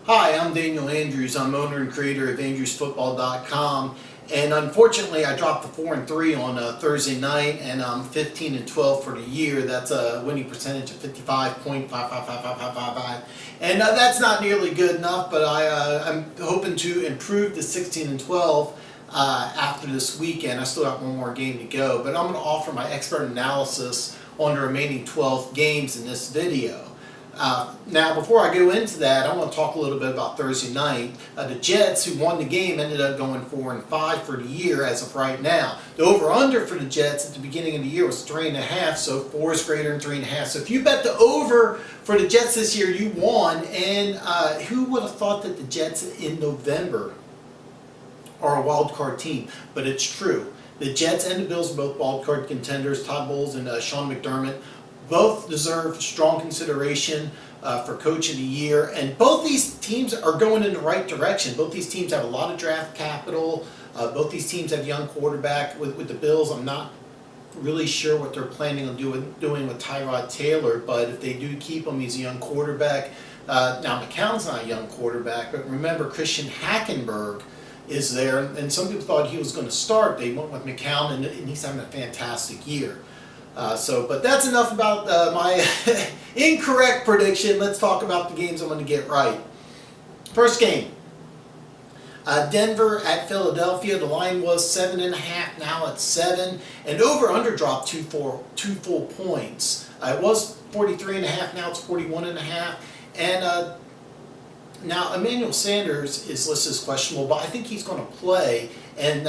Hi, I'm Daniel Andrews. I'm owner and creator of Andrewsfootball.com, and unfortunately I dropped the 4-3 on Thursday night, and I'm 15-12 for the year. That's a winning percentage of 55.55555, and that's not nearly good enough, but I'm hoping to improve to 16-12 after this weekend. I still have one more game to go, but I'm going to offer my expert analysis on the remaining 12 games in this video. Now, before I go into that, I want to talk a little bit about Thursday night. The Jets, who won the game, ended up going 4-5 for the year as of right now. The over-under for the Jets at the beginning of the year was 3.5, so 4 is greater than 3.5. So if you bet the over for the Jets this year, you won. And who would have thought that the Jets in November are a wild card team? But it's true. The Jets and the Bills are both wild card contenders. Todd Bowles and Sean McDermott both deserve strong consideration for Coach of the Year, and both these teams are going in the right direction. Both these teams have a lot of draft capital. Both these teams have young quarterback. With the Bills, I'm not really sure what they're planning on doing with Tyrod Taylor, but if they do keep him, he's a young quarterback. Now, McCown's not a young quarterback, but remember, Christian Hackenberg is there, and some people thought he was going to start. They went with McCown, and he's having a fantastic year. But that's enough about my incorrect prediction. Let's talk about the games I'm going to get right. First game, Denver at Philadelphia. The line was 7.5. Now it's 7, and over/under dropped two full points. It was 43.5. Now it's 41.5. And now Emmanuel Sanders is listed as questionable, but I think he's going to play. And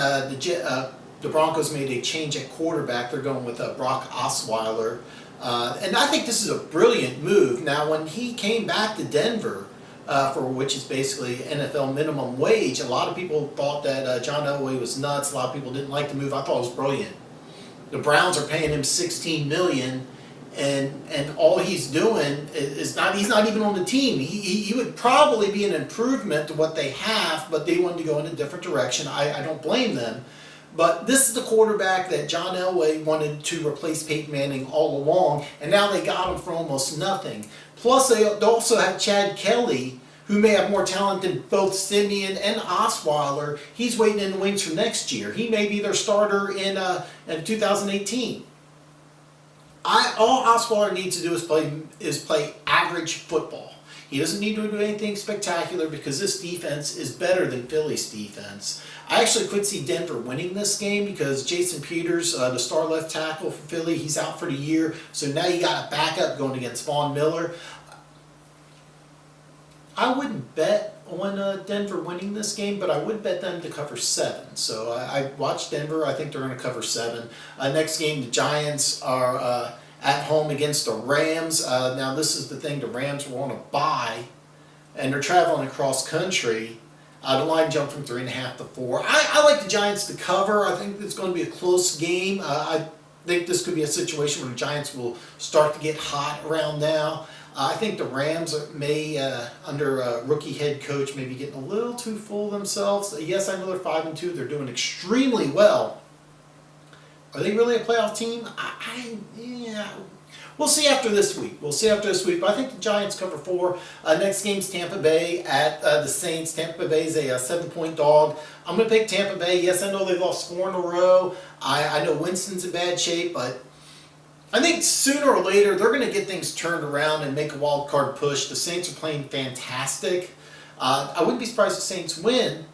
the Broncos made a change at quarterback. They're going with Brock Osweiler. And I think this is a brilliant move. Now, when he came back to Denver, for which is basically NFL minimum wage, a lot of people thought that John Elway was nuts. A lot of people didn't like the move. I thought it was brilliant. The Browns are paying him $16 million, and all he's doing is he's not even on the team. He would probably be an improvement to what they have, but they wanted to go in a different direction. I don't blame them. But this is the quarterback that John Elway wanted to replace Peyton Manning all along, and now they got him for almost nothing. Plus, they also have Chad Kelly, who may have more talent than both Simeon and Osweiler. He's waiting in the wings for next year. He may be their starter in 2018. All Osweiler needs to do is play average football. He doesn't need to do anything spectacular because this defense is better than Philly's defense. I actually could see Denver winning this game because Jason Peters, the star left tackle for Philly, he's out for the year. So now you got a backup going against Von Miller. I wouldn't bet on Denver winning this game, but I would bet them to cover 7. So I watched Denver. I think they're going to cover 7. Next game, the Giants are at home against the Rams. Now this is the thing, the Rams were on a bye, and they're traveling across country. The line jumped from 3.5 to 4. I like the Giants to cover. I think it's going to be a close game. I think this could be a situation where the Giants will start to get hot around now. I think the Rams may, under rookie head coach, maybe getting a little too full of themselves. Yes, I know they're 5-2. They're doing extremely well. Are they really a playoff team? Yeah. We'll see after this week. But I think the Giants cover 4. Next game's Tampa Bay at the Saints. Tampa Bay is a 7-point dog. I'm going to pick Tampa Bay. Yes, I know they've lost 4 in a row. I know Winston's in bad shape, but I think sooner or later they're going to get things turned around and make a wild card push. The Saints are playing fantastic. I wouldn't be surprised if the Saints win.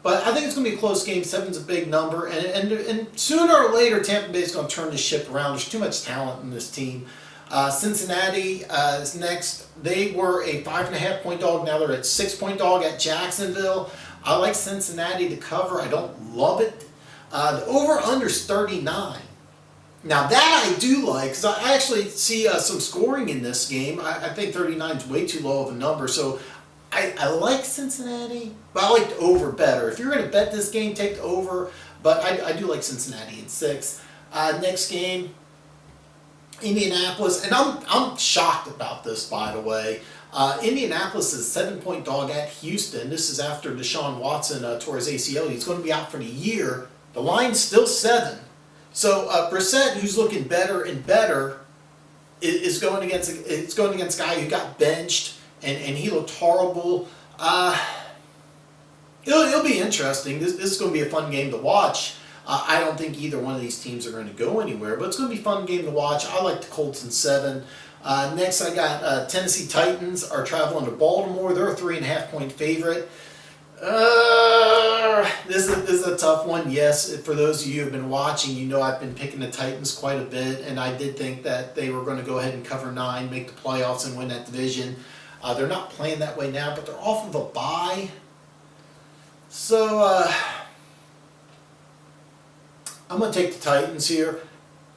But I think it's going to be a close game. 7's a big number. And sooner or later, Tampa Bay is going to turn this ship around. There's too much talent in this team. Cincinnati is next. They were a 5.5-point dog. Now they're at 6-point dog at Jacksonville. I like Cincinnati to cover. I don't love it. The over-under is 39. Now that I do like, because I actually see some scoring in this game. I think 39 is way too low of a number. So I like Cincinnati, but I like the over better. If you're going to bet this game, take the over. But I do like Cincinnati in 6. Next game, Indianapolis, and I'm shocked about this, by the way. Indianapolis is a 7-point dog at Houston. This is after Deshaun Watson tore his ACL. He's going to be out for the year. The line's still 7. So Brissett, who's looking better and better, is going against a guy who got benched, and he looked horrible. It'll be interesting. This is going to be a fun game to watch. I don't think either one of these teams are going to go anywhere, but it's going to be a fun game to watch. I like the Colts in 7. Next, I got Tennessee Titans are traveling to Baltimore. They're a 3.5-point favorite. This is a tough one. Yes, for those of you who have been watching, you know I've been picking the Titans quite a bit, and I did think that they were going to go ahead and cover 9, make the playoffs, and win that division. They're not playing that way now, but they're off of a bye. So, I'm going to take the Titans here.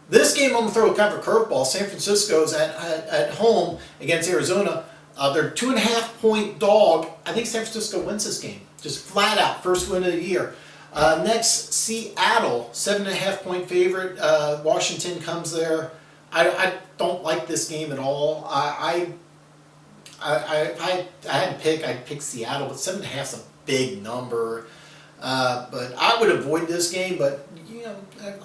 This game, I'm going to throw a kind of a curveball. San Francisco's at home against Arizona. They're 2.5-point dog. I think San Francisco wins this game. Just flat out, first win of the year. Next, Seattle, 7.5-point favorite. Washington comes there. I don't like this game at all. I had to pick. I'd pick Seattle, but 7.5 is a big number. But I would avoid this game. But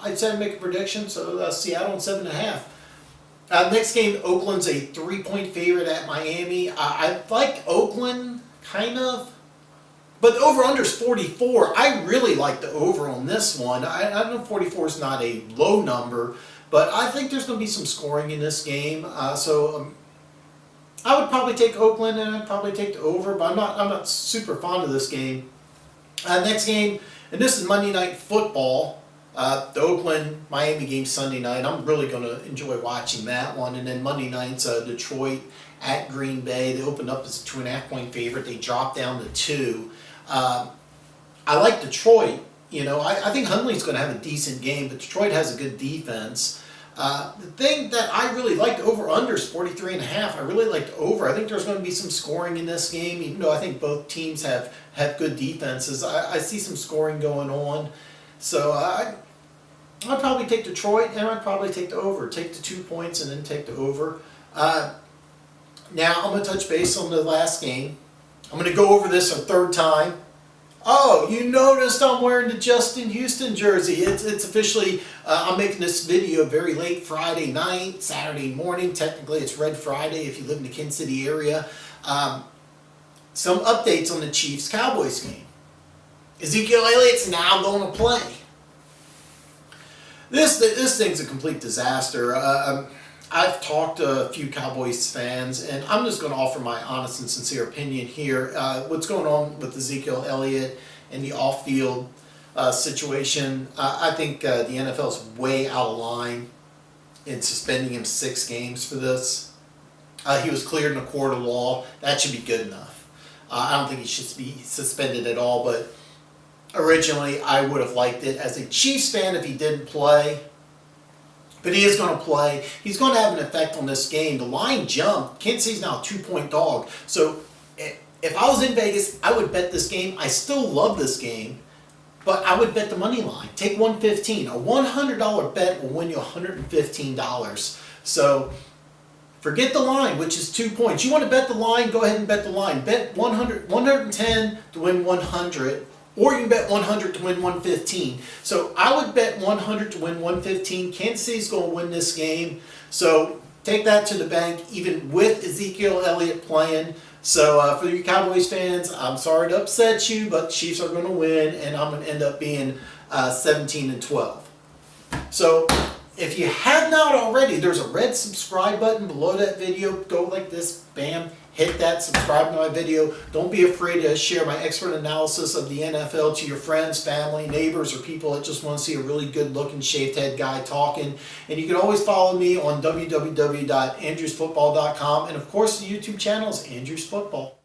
I'd say I'd make a prediction. So Seattle and 7.5. Next game, Oakland's a 3-point favorite at Miami. I like Oakland, kind of. But the over-under is 44. I really like the over on this one. I know 44 is not a low number, but I think there's going to be some scoring in this game. I would probably take Oakland, and I'd probably take the over, but I'm not super fond of this game. Next game, and this is Monday Night Football. The Oakland-Miami game Sunday night. I'm really going to enjoy watching that one. And then Monday night's Detroit at Green Bay. They opened up as a 2.5-point favorite. They dropped down to 2. I like Detroit. I think Hundley's going to have a decent game, but Detroit has a good defense. The thing that I really liked over-under is 43.5. I really liked over. I think there's going to be some scoring in this game, even though I think both teams have good defenses. I see some scoring going on. So I'd probably take Detroit, and I'd probably take the over. Take the 2 points and then take the over. Now I'm going to touch base on the last game. I'm going to go over this a third time. Oh, you noticed I'm wearing the Justin Houston jersey. It's officially, I'm making this video very late Friday night, Saturday morning. Technically, it's Red Friday if you live in the Kansas City area. Some updates on the Chiefs-Cowboys game. Ezekiel Elliott's now going to play. This thing's a complete disaster. I've talked to a few Cowboys fans, and I'm just going to offer my honest and sincere opinion here. What's going on with Ezekiel Elliott and the off-field situation, I think the NFL is way out of line in suspending him 6 games for this. He was cleared in a court of law. That should be good enough. I don't think he should be suspended at all, but originally I would have liked it as a Chiefs fan if he didn't play. But he is going to play. He's going to have an effect on this game. The line jumped. Kansas City's now a 2-point dog. So if I was in Vegas, I would bet this game. I still love this game, but I would bet the money line. Take $115. A $100 bet will win you $115. So forget the line, which is 2 points. You want to bet the line? Go ahead and bet the line. Bet 110 to win 100. Or you can bet 100 to win 115. So I would bet 100 to win 115. Kansas City's going to win this game. So take that to the bank, even with Ezekiel Elliott playing. So for you Cowboys fans, I'm sorry to upset you, but the Chiefs are going to win, and I'm going to end up being 17-12. So if you have not already, there's a red subscribe button below that video. Go like this, bam. Hit that, subscribe to my video. Don't be afraid to share my expert analysis of the NFL to your friends, family, neighbors, or people that just want to see a really good-looking, shaved-head guy talking. And you can always follow me on www.andrewsfootball.com. And, of course, the YouTube channel is Andrews Football.